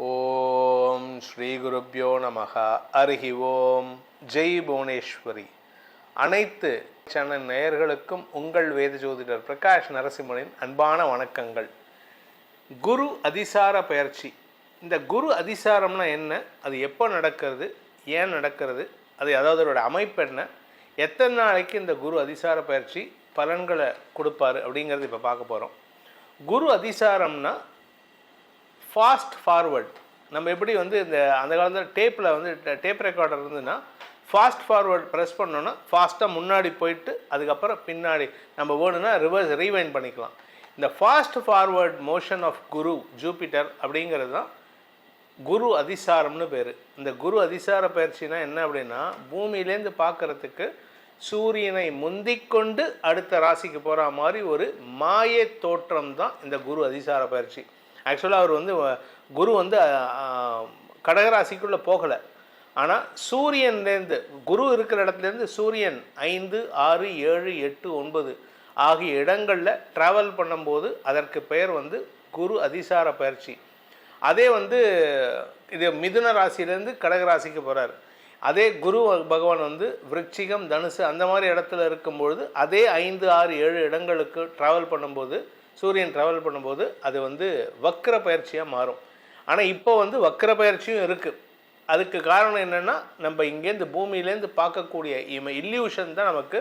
ஓம் ஸ்ரீ குருப்யோ நமஹ. அருகி ஓம். ஜெய் புவனேஸ்வரி. அனைத்து சேனல் நேயர்களுக்கும் உங்கள் வேத ஜோதிடர் பிரகாஷ் நரசிம்மனின் அன்பான வணக்கங்கள். குரு அதிசார பயிற்சி. இந்த குரு அதிசாரம்னா என்ன, அது எப்போ நடக்கிறது, ஏன் நடக்கிறது, அது அதாவது அதோட அமைப்பு என்ன, எத்தனை நாளைக்கு இந்த குரு அதிசார பயிற்சி பலன்களை கொடுப்பாரு அப்படிங்கிறது இப்போ பார்க்க போகிறோம். குரு அதிசாரம்னா ஃபாஸ்ட் ஃபார்வர்ட். நம்ம எப்படி இந்த அந்த காலத்தில் டேப்பில் டேப் ரெக்கார்டர் இருந்துன்னா ஃபாஸ்ட் ஃபார்வர்ட் ப்ரெஸ் பண்ணோன்னா ஃபாஸ்ட்டாக முன்னாடி போயிட்டு அதுக்கப்புறம் பின்னாடி நம்ம வேணும்னா ரிவர்ஸ் ரீவைண்ட் பண்ணிக்கலாம். இந்த fast forward motion of Guru Jupiter அப்படிங்கிறது தான் குரு அதிசாரம்னு பேர். இந்த குரு அதிசார பயிற்சினா என்ன அப்படின்னா, பூமியிலேருந்து பார்க்குறதுக்கு சூரியனை முந்திக்கொண்டு அடுத்த ராசிக்கு போகிற மாதிரி ஒரு மாய தோற்றம் தான் இந்த குரு அதிசார பயிற்சி. ஆக்சுவலாக அவர் குரு கடகராசிக்குள்ளே போகலை. ஆனால் சூரியன்லேருந்து குரு இருக்கிற இடத்துலேருந்து சூரியன் 5, 6, 7, 8, 9 ஆகிய இடங்களில் ட்ராவல் பண்ணும்போது அதற்கு பெயர் குரு அதிசார பயிற்சி. அதே இது மிதுன ராசியிலேருந்து கடகராசிக்கு போகிறார். அதே குரு பகவான் விருச்சிகம், தனுசு அந்த மாதிரி இடத்துல இருக்கும்பொழுது அதே 5, 6, 7 இடங்களுக்கு ட்ராவல் பண்ணும்போது சூரியன் ட்ராவல் பண்ணும்போது அது வக்ர பயிற்சியாக மாறும். ஆனால் இப்போ வக்ர பயிற்சியும் இருக்குது. அதுக்கு காரணம் என்னென்னா, நம்ம இங்கேருந்து பூமியிலேருந்து பார்க்கக்கூடிய இல்யூஷன் தான் நமக்கு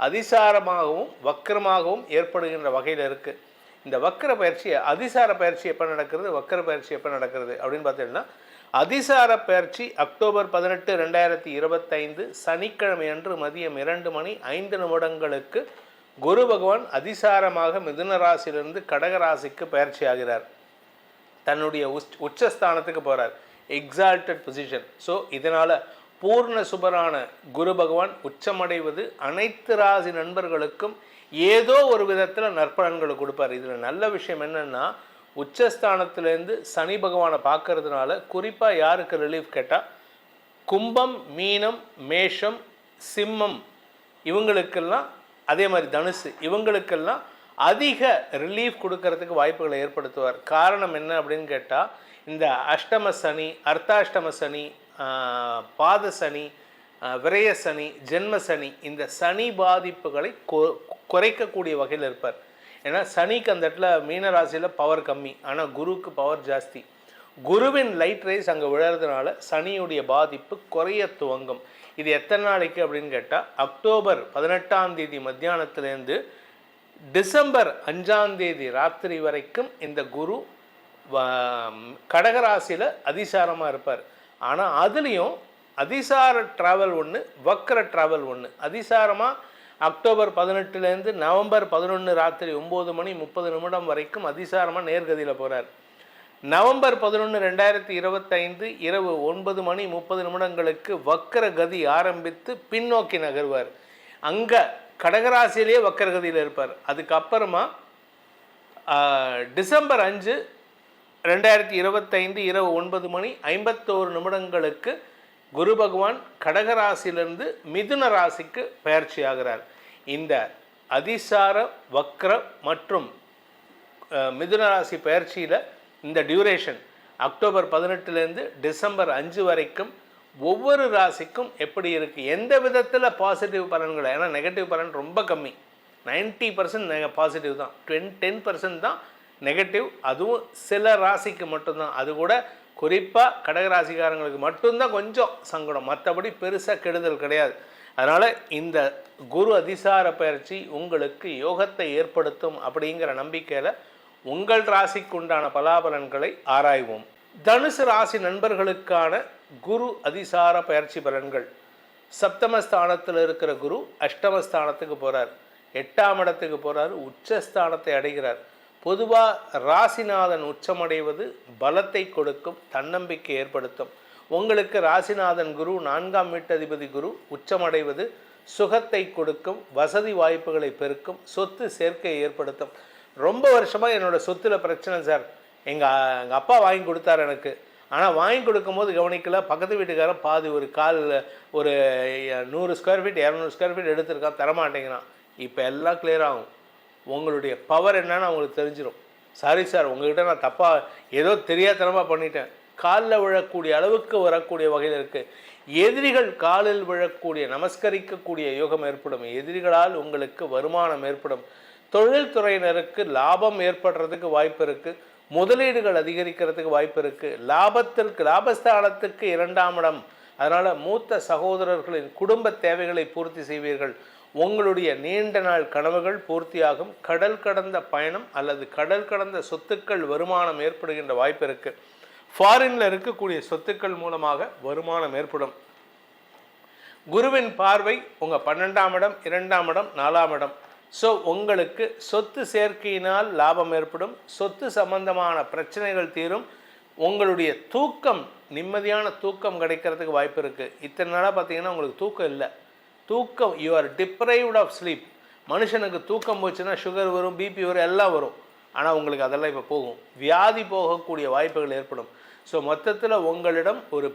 அதிசாரமாகவும் வக்ரமாகவும் ஏற்படுகின்ற வகையில் இருக்குது. இந்த வக்ர பயிற்சி அதிசார பயிற்சி எப்போ நடக்கிறது, வக்ர பயிற்சி எப்போ நடக்கிறது அப்படின்னு பார்த்தீங்கன்னா, அதிசார பயிற்சி அக்டோபர் 18, 2025 சனிக்கிழமை அன்று மதியம் 2:05 குரு பகவான் அதிசாரமாக மிதுன ராசியிலிருந்து கடகராசிக்கு பயிற்சி ஆகிறார். தன்னுடைய உச்சஸ்தானத்துக்கு போகிறார், எக்ஸால்டட் பொசிஷன். ஸோ இதனால் பூர்ண சுபரான குரு பகவான் உச்சமடைவது அனைத்து ராசி நண்பர்களுக்கும் ஏதோ ஒரு விதத்தில் நற்பலன்களை கொடுப்பார். இதில் நல்ல விஷயம் என்னென்னா, உச்சஸ்தானத்திலேருந்து சனி பகவானை பார்க்கறதுனால குறிப்பாக யாருக்கு ரிலீஃப் கேட்டால், கும்பம், மீனம், மேஷம், சிம்மம் இவங்களுக்கெல்லாம், அதே மாதிரி தனுசு இவங்களுக்கெல்லாம் அதிக ரிலீஃப் கொடுக்கறதுக்கு வாய்ப்புகளை ஏற்படுத்துவார். காரணம் என்ன அப்படின்னு கேட்டால், இந்த அஷ்டம சனி, அர்த்தாஷ்டம சனி, பாத சனி, விரய சனி, ஜென்ம சனி, இந்த சனி பாதிப்புகளை குறைக்கக்கூடிய வகையில் இருப்பார். ஏன்னா சனிக்கு அந்த இடத்துல மீனராசியில் பவர் கம்மி, ஆனால் குருவுக்கு பவர் ஜாஸ்தி. குருவின் லைட் ரேஸ் அங்கே விழுறதுனால சனியுடைய பாதிப்பு குறைய துவங்கும். இது எத்தனை நாளைக்கு அப்படின்னு கேட்டால், அக்டோபர் 18 மத்தியானத்துலேருந்து டிசம்பர் 5 ராத்திரி வரைக்கும் இந்த குரு கடகராசியில் அதிசாரமாக இருப்பார். ஆனால் அதுலேயும் அதிசார ட்ராவல் ஒன்று, வக்ர ட்ராவல் ஒன்று. அதிசாரமாக அக்டோபர் 18 நவம்பர் 11 ராத்திரி 9:30 வரைக்கும் அதிசாரமாக நேர்கதியில் போகிறார். நவம்பர் 11, 2025 இரவு 9:30 வக்கர கதி ஆரம்பித்து பின்னோக்கி நகர்வார். அங்கே கடகராசியிலேயே வக்கர கதியில் இருப்பார். அதுக்கப்புறமா டிசம்பர் 5, 2025 இரவு 9:51 குரு பகவான் கடகராசியிலிருந்து மிதுன ராசிக்கு பயிற்சி ஆகிறார். இந்த அதிசார, வக்ர மற்றும் மிதுன ராசி பயிற்சியில் இந்த டியூரேஷன் அக்டோபர் 18 டிசம்பர் 5 வரைக்கும் ஒவ்வொரு ராசிக்கும் எப்படி இருக்குது, எந்த விதத்தில் பாசிட்டிவ் பலன்களை, ஏன்னா நெகட்டிவ் பலன் ரொம்ப கம்மி, 90% பாசிட்டிவ் தான், 10% தான் நெகட்டிவ். அதுவும் சில ராசிக்கு மட்டும்தான். அது கூட குறிப்பாக கடகராசிக்காரங்களுக்கு மட்டும்தான் கொஞ்சம் சங்கடம், மற்றபடி பெருசாக கெடுதல் கிடையாது. அதனால் இந்த குரு அதிசார பயிற்சி உங்களுக்கு யோகத்தை ஏற்படுத்தும் அப்படிங்கிற நம்பிக்கையில் உங்கள் ராசிக்கு உண்டான பலாபலன்களை ஆராய்வோம். தனுசு ராசி நண்பர்களுக்கான குரு அதிசார பயிற்சி பலன்கள். சப்தமஸ்தானத்தில் இருக்கிற குரு அஷ்டமஸ்தானத்துக்கு போகிறார், 8ஆம் இடத்துக்கு போகிறார், உச்சஸ்தானத்தை அடைகிறார். பொதுவாக ராசிநாதன் உச்சமடைவது பலத்தை கொடுக்கும், தன்னம்பிக்கை ஏற்படுத்தும். உங்களுக்கு ராசிநாதன் குரு 4ஆம் வீட்டதிபதி குரு உச்சமடைவது சுகத்தை கொடுக்கும், வசதி வாய்ப்புகளை பெருக்கும், சொத்து சேர்க்கையை ஏற்படுத்தும். ரொம்ப வருஷமாக என்னோடய சொத்தில் பிரச்சனை சார், எங்கள் அப்பா வாங்கி கொடுத்தார் எனக்கு, ஆனால் வாங்கி கொடுக்கும்போது கவனிக்கல, பக்கத்து வீட்டுக்காரன் பாதி ஒரு 100 ஸ்கொயர் ஃபீட் 200 ஸ்கொயர் ஃபீட் எடுத்திருக்கான், தரமாட்டேங்கிறான். இப்போ எல்லாம் கிளியர் ஆகும். உங்களுடைய பவர் என்னன்னு அவங்களுக்கு தெரிஞ்சிடும். சாரி சார், உங்கள்கிட்ட நான் தப்பாக ஏதோ தெரியாதனமாக பண்ணிட்டேன், காலில் விழக்கூடிய அளவுக்கு வரக்கூடிய வகையில் இருக்குது. எதிரிகள் காலில் விழக்கூடிய நமஸ்கரிக்கக்கூடிய யோகம் ஏற்படும். எதிரிகளால் உங்களுக்கு வருமானம் ஏற்படும். தொழில்துறையினருக்கு லாபம் ஏற்படுறதுக்கு வாய்ப்பு இருக்குது. முதலீடுகள் அதிகரிக்கிறதுக்கு வாய்ப்பு இருக்குது. லாபஸ்தானத்துக்கு 2ஆம் இடம். அதனால் மூத்த சகோதரர்களின் குடும்ப தேவைகளை பூர்த்தி செய்வீர்கள். உங்களுடைய நீண்ட நாள் கனவுகள் பூர்த்தியாகும். கடல் கடந்த பயணம் அல்லது கடல் கடந்த சொத்துக்கள் வருமானம் ஏற்படுகின்ற வாய்ப்பு இருக்குது. ஃபாரினில் இருக்கக்கூடிய சொத்துக்கள் மூலமாக வருமானம் ஏற்படும். குருவின் பார்வை உங்கள் 12ஆம் இடம், 2ஆம் இடம், 4ஆம் இடம். ஸோ உங்களுக்கு சொத்து சேர்க்கையினால் லாபம் ஏற்படும். சொத்து சம்பந்தமான பிரச்சனைகள் தீரும். உங்களுடைய தூக்கம், நிம்மதியான தூக்கம் கிடைக்கிறதுக்கு வாய்ப்பு இருக்குது. இத்தனை நாளாக பார்த்தீங்கன்னா உங்களுக்கு தூக்கம் இல்லை. தூக்கம், you are deprived of sleep. மனுஷனுக்கு தூக்கம் போச்சுன்னா சுகர் வரும், பிபி வரும், எல்லாம் வரும். ஆனால் உங்களுக்கு அதெல்லாம் இப்போ போகும். வியாதி போகக்கூடிய வாய்ப்புகள் ஏற்படும். ஸோ மொத்தத்தில் உங்களிடம் ஒரு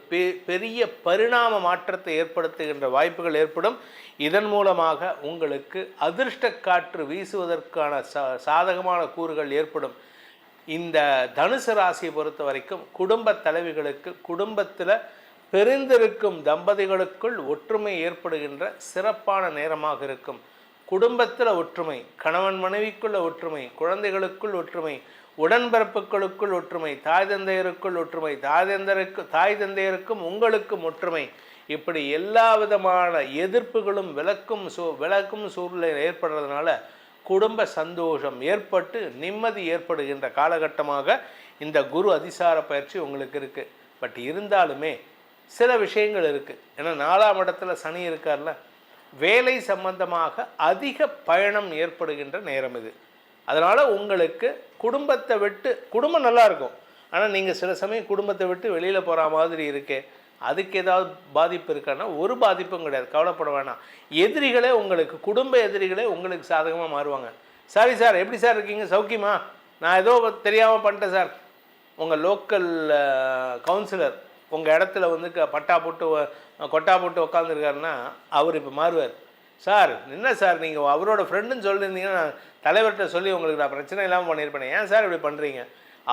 பெரிய பரிணாம மாற்றத்தை ஏற்படுத்துகின்ற வாய்ப்புகள் ஏற்படும். இதன் மூலமாக உங்களுக்கு அதிர்ஷ்ட காற்று வீசுவதற்கான சாதகமான கூறுகள் ஏற்படும். இந்த தனுசு ராசியை பொறுத்த வரைக்கும் குடும்ப தலைவிகளுக்கு, குடும்பத்தில் பிரிந்திருக்கும் தம்பதிகளுக்குள் ஒற்றுமை ஏற்படுகின்ற சிறப்பான நேரமாக இருக்கும். குடும்பத்தில் ஒற்றுமை, கணவன் மனைவிக்குள்ள ஒற்றுமை, குழந்தைகளுக்குள் ஒற்றுமை, உடன்பிறப்புகளுக்குள் ஒற்றுமை, தாய் தந்தையருக்குள் ஒற்றுமை, தாய் தந்தையருக்கும் உங்களுக்கும் ஒற்றுமை. இப்படி எல்லா விதமான எதிர்ப்புகளும் விளக்கும் சூழ்நிலை ஏற்படுறதுனால குடும்ப சந்தோஷம் ஏற்பட்டு நிம்மதி ஏற்படுகின்ற காலகட்டமாக இந்த குரு அதிசார பயிற்சி உங்களுக்கு இருக்குது. பட் இருந்தாலுமே சில விஷயங்கள் இருக்குது. ஏன்னா 4ஆம் இடத்துல சனி இருக்கார்ல, வேலை சம்பந்தமாக அதிக பயணம் ஏற்படுகின்ற நேரம் இது. அதனால் உங்களுக்கு குடும்பத்தை விட்டு, குடும்பம் நல்லா இருக்கும், ஆனால் நீங்கள் சில சமயம் குடும்பத்தை விட்டு வெளியில் போகிற மாதிரி இருக்கே, அதுக்கு ஏதாவது பாதிப்பு இருக்கான்னா ஒரு பாதிப்பும் கிடையாது, கவலைப்பட வேணாம். எதிரிகளே உங்களுக்கு, குடும்ப எதிரிகளே உங்களுக்கு சாதகமாக மாறுவாங்க. சாரி சார், எப்படி சார் இருக்கீங்க, சௌக்கியமா, நான் ஏதோ தெரியாமல் பண்ணிட்டேன் சார். உங்கள் லோக்கல் கவுன்சிலர் உங்கள் இடத்துல வந்து கொட்டா போட்டு உட்காந்துருக்காருன்னா அவர் இப்போ மாறுவார். சார் என்ன சார், நீங்கள் அவரோட ஃப்ரெண்டுன்னு சொல்லியிருந்தீங்கன்னா நான் தலைவர்கிட்ட சொல்லி உங்களுக்கு நான் பிரச்சனை இல்லாமல் பண்ணியிருப்பேன், ஏன் சார் இப்படி பண்ணுறீங்க,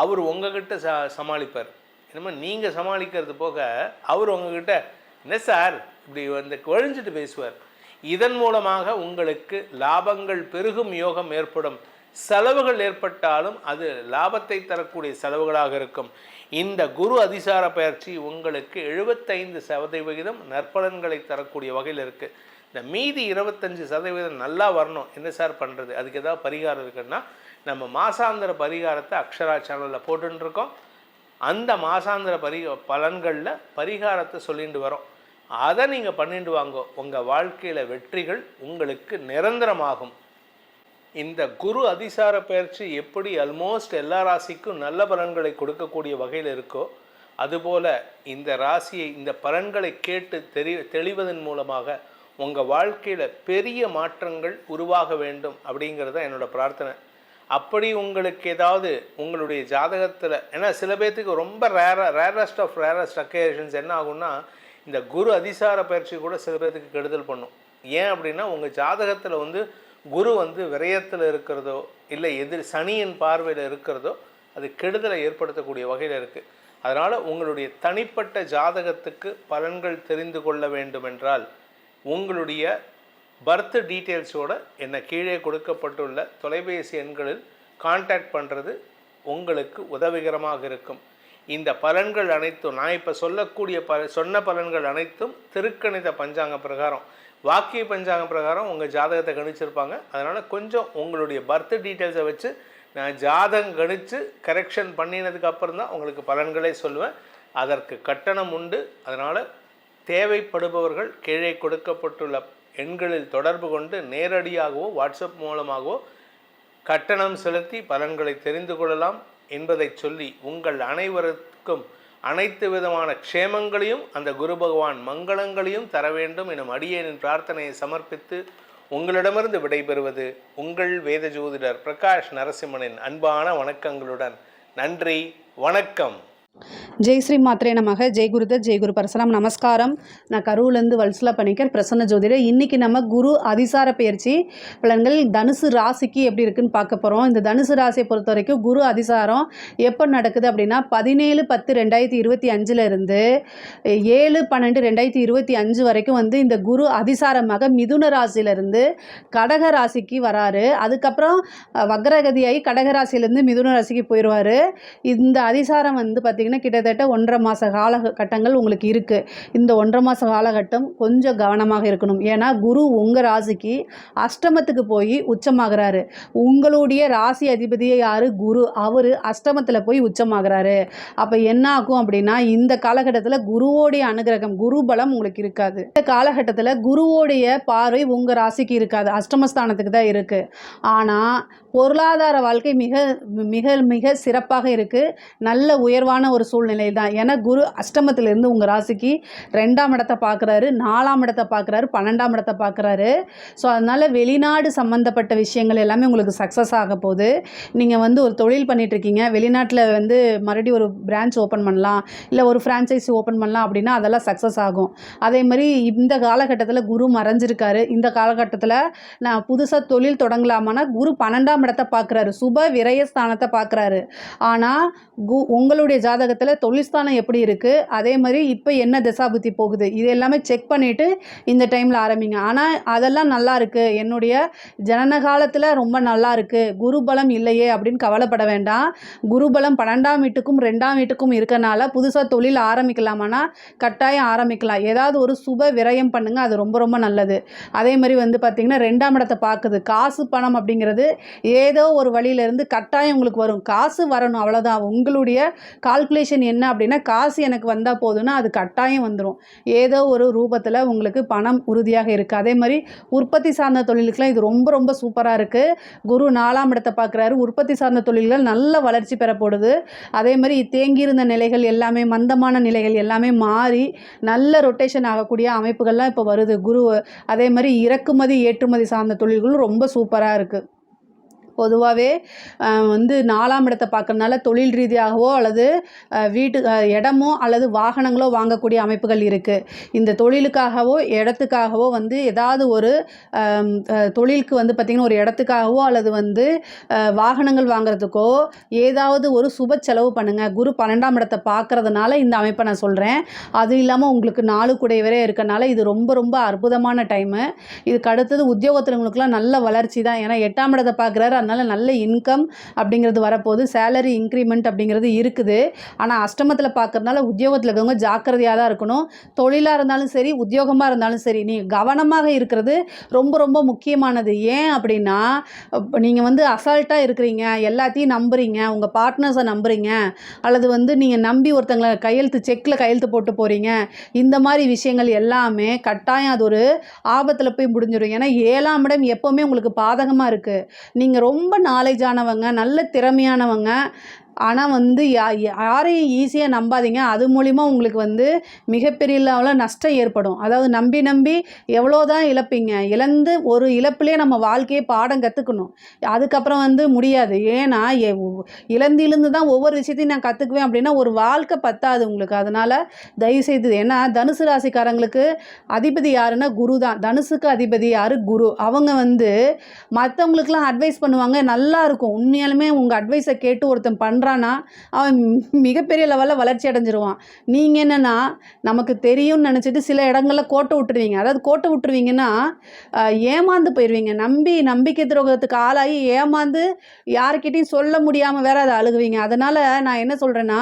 அவர் உங்ககிட்ட சமாளிப்பார். என்னமோ நீங்கள் சமாளிக்கிறது போக அவர் உங்ககிட்ட என்ன சார் இப்படி வந்து ஒழிஞ்சிட்டு பேசுவார். இதன் மூலமாக உங்களுக்கு லாபங்கள் பெருகும் யோகம் ஏற்படும். செலவுகள் ஏற்பட்டாலும் அது லாபத்தை தரக்கூடிய செலவுகளாக இருக்கும். இந்த குரு அதிசார பயிற்சி உங்களுக்கு 75% நற்பலன்களை தரக்கூடிய வகையில் இருக்குது. இந்த மீதி 25% நல்லா வரணும். என்ன சார் பண்ணுறது, அதுக்கு ஏதாவது பரிகாரம் இருக்குன்னா நம்ம மாசாந்திர பரிகாரத்தை அக்ஷரா சேனலில் போட்டுருக்கோம். அந்த மாசாந்திர பலன்களில் பரிகாரத்தை சொல்லிட்டு வரோம். அதை நீங்கள் பண்ணிட்டு வாங்க. உங்கள் வாழ்க்கையில் வெற்றிகள் உங்களுக்கு நிரந்தரமாகும். இந்த குரு அதிசார பயிற்சி எப்படி ஆல்மோஸ்ட் எல்லா ராசிக்கும் நல்ல பலன்களை கொடுக்கக்கூடிய வகையில் இருக்கோ, அதுபோல் இந்த ராசியை, இந்த பலன்களை கேட்டு தெளிவதன் மூலமாக உங்கள் வாழ்க்கையில் பெரிய மாற்றங்கள் உருவாக வேண்டும் அப்படிங்கிறது தான் என்னோடய பிரார்த்தனை. அப்படி உங்களுக்கு ஏதாவது உங்களுடைய ஜாதகத்தில், ஏன்னா சில பேர்த்துக்கு ரொம்ப ரேரஸ்ட் அக்கேஷன்ஸ் என்ன ஆகும்னா, இந்த குரு அதிசார பயிற்சி கூட சில பேர்த்துக்கு கெடுதல் பண்ணும். ஏன் அப்படின்னா உங்கள் ஜாதகத்தில் வந்து குரு வந்து விரயத்தில் இருக்கிறதோ இல்லை சனியின் பார்வையில் இருக்கிறதோ அது கெடுதலை ஏற்படுத்தக்கூடிய வகையில் இருக்குது. அதனால் உங்களுடைய தனிப்பட்ட ஜாதகத்துக்கு பலன்கள் தெரிந்து கொள்ள வேண்டுமென்றால் உங்களுடைய பர்த் டீட்டெயில்ஸோடு என்னை கீழே கொடுக்கப்பட்டுள்ள தொலைபேசி எண்களில் கான்டாக்ட் பண்ணுறது உங்களுக்கு உதவிகரமாக இருக்கும். இந்த பலன்கள் அனைத்தும் நான் இப்போ சொல்லக்கூடிய சொன்ன பலன்கள் அனைத்தும் திருக்கணித பஞ்சாங்க பிரகாரம், வாக்கிய பஞ்சாங்க பிரகாரம் உங்கள் ஜாதகத்தை கணிச்சிருப்பாங்க. அதனால் கொஞ்சம் உங்களுடைய பர்த் டீட்டெயில்ஸை வச்சு நான் ஜாதகம் கணித்து கரெக்ஷன் பண்ணினதுக்கு அப்புறம் தான் உங்களுக்கு பலன்களே சொல்லுவேன். அதற்கு கட்டணம் உண்டு. அதனால் தேவைப்படுபவர்கள் கீழே கொடுக்கப்பட்டுள்ள எண்களில் தொடர்பு கொண்டு நேரடியாகவோ வாட்ஸ்அப் மூலமாகவோ கட்டணம் செலுத்தி பலன்களை தெரிந்து கொள்ளலாம் என்பதை சொல்லி உங்கள் அனைவருக்கும் அனைத்து விதமான க்ஷேமங்களையும் அந்த குரு பகவான் மங்களங்களையும் தர வேண்டும் எனும் அடியேனின் பிரார்த்தனையை சமர்ப்பித்து உங்களிடமிருந்து விடைபெறுவது உங்கள் வேத ஜோதிடர் பிரகாஷ் நரசிம்மனின் அன்பான வணக்கங்களுடன். நன்றி, வணக்கம். ஜெய் ஸ்ரீ மாத்ரே நமக. ஜெய் குருதத், ஜெய் குரு பரசுராம். நமஸ்காரம். நான் கரூர்லேருந்து வல்சலா பணிக்கர், பிரசன்ன ஜோதிடர். இன்றைக்கி நம்ம குரு அதிசார பயிற்சி பலன்கள் தனுசு ராசிக்கு எப்படி இருக்குன்னு பார்க்க போகிறோம். இந்த தனுசு ராசியை பொறுத்த வரைக்கும் குரு அதிசாரம் எப்போ நடக்குது அப்படின்னா 17/10/2025 இருந்து 7/12/2025 வரைக்கும் வந்து இந்த குரு அதிசாரமாக மிதுன ராசியிலிருந்து கடக ராசிக்கு வராரு. அதுக்கப்புறம் வக்ரகதியாகி கடக ராசியிலேருந்து மிதுன ராசிக்கு போயிடுவார். இந்த அதிசாரம் வந்து பார்த்திங்கன்னா கிட்டத்தட்ட 1.5 மாத காலகட்டங்கள் உங்களுக்கு இருக்குது. இந்த 1.5 மாத காலகட்டம் கொஞ்சம் கவனமாக இருக்கணும். ஏன்னா குரு உங்கள் ராசிக்கு அஷ்டமத்துக்கு போய் உச்சமாகிறாரு. உங்களுடைய ராசி அதிபதியே யார்? குரு. அவர் அஷ்டமத்தில் போய் உச்சமாகிறாரு. அப்போ என்ன ஆகும் அப்படின்னா இந்த காலகட்டத்தில் குருவோடைய அனுகிரகம், குரு பலம் உங்களுக்கு இருக்காது. இந்த காலகட்டத்தில் குருவோடைய பார்வை உங்கள் ராசிக்கு இருக்காது, அஷ்டமஸ்தானத்துக்கு தான் இருக்குது. ஆனால் பொருளாதார வாழ்க்கை மிக மிக மிக சிறப்பாக இருக்குது. நல்ல உயர்வான ஒரு சூழ்நிலை தான். ஏன்னா குரு அஷ்டமத்திலிருந்து உங்கள் ராசிக்கு 2ஆம் இடத்தை பார்க்குறாரு, 4ஆம் இடத்தை பார்க்குறாரு, 12ஆம் இடத்தை பார்க்குறாரு. ஸோ அதனால் வெளிநாடு சம்மந்தப்பட்ட விஷயங்கள் எல்லாமே உங்களுக்கு சக்ஸஸ் ஆக போகுது. நீங்கள் வந்து ஒரு தொழில் பண்ணிகிட்ருக்கீங்க, வெளிநாட்டில் வந்து மறுபடியும் ஒரு பிரான்ச் ஓப்பன் பண்ணலாம், இல்லை ஒரு ஃப்ரான்ச்சைஸி ஓப்பன் பண்ணலாம் அப்படின்னா அதெல்லாம் சக்ஸஸ் ஆகும். அதே மாதிரி இந்த காலகட்டத்தில் குரு மறைஞ்சிருக்காரு. இந்த காலகட்டத்தில் நான் புதுசாக தொழில் தொடங்கலாமான்னா குரு 12ஆம் இடத்தை பார்க்குறாரு, சுப விரயஸ்தானத்தை பார்க்குறாரு. ஆனால் உங்களுடைய ஜாதகத்தில் தொழில்ஸ்தானம் எப்படி இருக்குது, அதே மாதிரி இப்போ என்ன திசாபுத்தி போகுது, இது எல்லாமே செக் பண்ணிவிட்டு இந்த டைமில் ஆரம்பிங்க. ஆனால் அதெல்லாம் நல்லா இருக்குது, என்னுடைய ஜனன காலத்தில் ரொம்ப நல்லா இருக்குது, குருபலம் இல்லையே அப்படின்னு கவலைப்பட வேண்டாம். குருபலம் 12ஆம் வீட்டுக்கும் 2ஆம் வீட்டுக்கும் இருக்கனால புதுசாக தொழில் ஆரம்பிக்கலாமான்னா கட்டாயம் ஆரம்பிக்கலாம். ஏதாவது ஒரு சுப விரயம் பண்ணுங்கள், அது ரொம்ப ரொம்ப நல்லது. அதே மாதிரி வந்து பார்த்திங்கன்னா 2ஆம் இடத்தை பார்க்குது. காசு பணம் அப்படிங்கிறது ஏதோ ஒரு வழியிலேருந்து கட்டாயம் உங்களுக்கு வரும். காசு வரணும், அவ்வளோதான். உங்களுடைய கால்குலேஷன் என்ன அப்படின்னா காசு எனக்கு வந்தால் போதும்னா அது கட்டாயம் வந்துடும். ஏதோ ஒரு ரூபத்தில் உங்களுக்கு பணம் உறுதியாக இருக்குது. அதே மாதிரி உற்பத்தி சார்ந்த தொழிலுக்கெலாம் இது ரொம்ப ரொம்ப சூப்பராக இருக்குது. குரு 4ஆம் இடத்தை பார்க்குறாரு. உற்பத்தி சார்ந்த தொழில்கள் நல்ல வளர்ச்சி பெறப்படுது. அதே மாதிரி தேங்கியிருந்த நிலைகள் எல்லாமே, மந்தமான நிலைகள் எல்லாமே மாறி நல்ல ரொட்டேஷன் ஆகக்கூடிய அமைப்புகள்லாம் இப்போ வருது குரு. அதே மாதிரி இறக்குமதி ஏற்றுமதி சார்ந்த தொழில்களும் ரொம்ப சூப்பராக இருக்குது. பொதுவாகவே வந்து 4ஆம் இடத்தை பார்க்கறதுனால தொழில் ரீதியாகவோ அல்லது வீட்டு இடமோ அல்லது வாகனங்களோ வாங்கக்கூடிய அமைப்புகள் இருக்குது. இந்த தொழிலுக்காகவோ இடத்துக்காகவோ வந்து ஏதாவது ஒரு தொழிலுக்கு வந்து பார்த்திங்கன்னா ஒரு இடத்துக்காகவோ அல்லது வந்து வாகனங்கள் வாங்குறதுக்கோ ஏதாவது ஒரு சுப செலவு பண்ணுங்கள். குரு 12ஆம் இடத்தை பார்க்குறதுனால இந்த அமைப்பை நான் சொல்கிறேன். அது இல்லாமல் உங்களுக்கு 4 குடையவரே இருக்கனால இது ரொம்ப ரொம்ப அற்புதமான டைமு. இதுக்கு அடுத்தது உத்தியோகத்தினங்களுக்குலாம் நல்ல வளர்ச்சி தான். ஏன்னா 8ஆம் இடத்தை பார்க்குறாரு, அதனால் நல்ல இன்கம் அப்படிங்கிறது வரப்போகுது. சேலரி இன்க்ரிமெண்ட் அப்படிங்கிறது இருக்குது. ஆனால் அஷ்டமத்தில் பார்க்கறதுனால உத்தியோகத்தில் இருக்கவங்க ஜாக்கிரதையாக தான் இருக்கணும். தொழிலாக இருந்தாலும் சரி, உத்தியோகமாக இருந்தாலும் சரி, நீங்கள் கவனமாக இருக்கிறது ரொம்ப ரொம்ப முக்கியமானது. ஏன் அப்படின்னா நீங்கள் வந்து அசால்ட்டாக இருக்கிறீங்க, எல்லாத்தையும் நம்புறீங்க, உங்கள் பார்ட்னர்ஸை நம்புறீங்க, அல்லது வந்து நீங்கள் நம்பி ஒருத்தங்களை செக்கில் கையெழுத்து போட்டு போகிறீங்க. இந்த மாதிரி விஷயங்கள் எல்லாமே கட்டாயம் அது ஒரு ஆபத்தில் போய் முடிஞ்சிடும். ஏன்னா 7ஆம் இடம் எப்போவுமே உங்களுக்கு பாதகமாக இருக்குது. நீங்கள் ரொம்ப நாலேஜானவங்க, நல்ல திறமையானவங்க. ஆனால் வந்து யாரையும் ஈஸியாக நம்பாதீங்க. அது மூலிமா உங்களுக்கு வந்து மிகப்பெரிய லெவலில் நஷ்டம் ஏற்படும். அதாவது நம்பி எவ்வளோ தான் இழப்பீங்க. இழந்து ஒரு இழப்புலேயே நம்ம வாழ்க்கையை பாடம் கற்றுக்கணும். அதுக்கப்புறம் வந்து முடியாது. ஏன்னா இழந்து தான் ஒவ்வொரு விஷயத்தையும் நான் கற்றுக்குவேன் அப்படின்னா ஒரு வாழ்க்கை பத்தாது உங்களுக்கு. அதனால் தயவுசெய்து, ஏன்னா தனுசு ராசிக்காரங்களுக்கு அதிபதி யாருன்னா குரு தான். தனுசுக்கு அதிபதி யார்? குரு. அவங்க வந்து மற்றவங்களுக்குலாம் அட்வைஸ் பண்ணுவாங்க, நல்லா இருக்கும். உண்மையாலுமே உங்கள் அட்வைஸை கேட்டு ஒருத்தன் பண்ணுறான்னா அவன் மிகப்பெரிய லெவலில் வளர்ச்சி அடைஞ்சிருவான். நீங்கள் என்னென்னா நமக்கு தெரியும்னு நினச்சிட்டு சில இடங்களில் கோட்டை விட்டுருவீங்க. அதாவது கோட்டை விட்டுருவீங்கன்னா ஏமாந்து போயிடுவீங்க. நம்பிக்கை துரோகத்துக்கு ஆளாகி ஏமாந்து யாருக்கிட்டையும் சொல்ல முடியாமல் வேற அதை அழுகுவீங்க. அதனால் நான் என்ன சொல்கிறேன்னா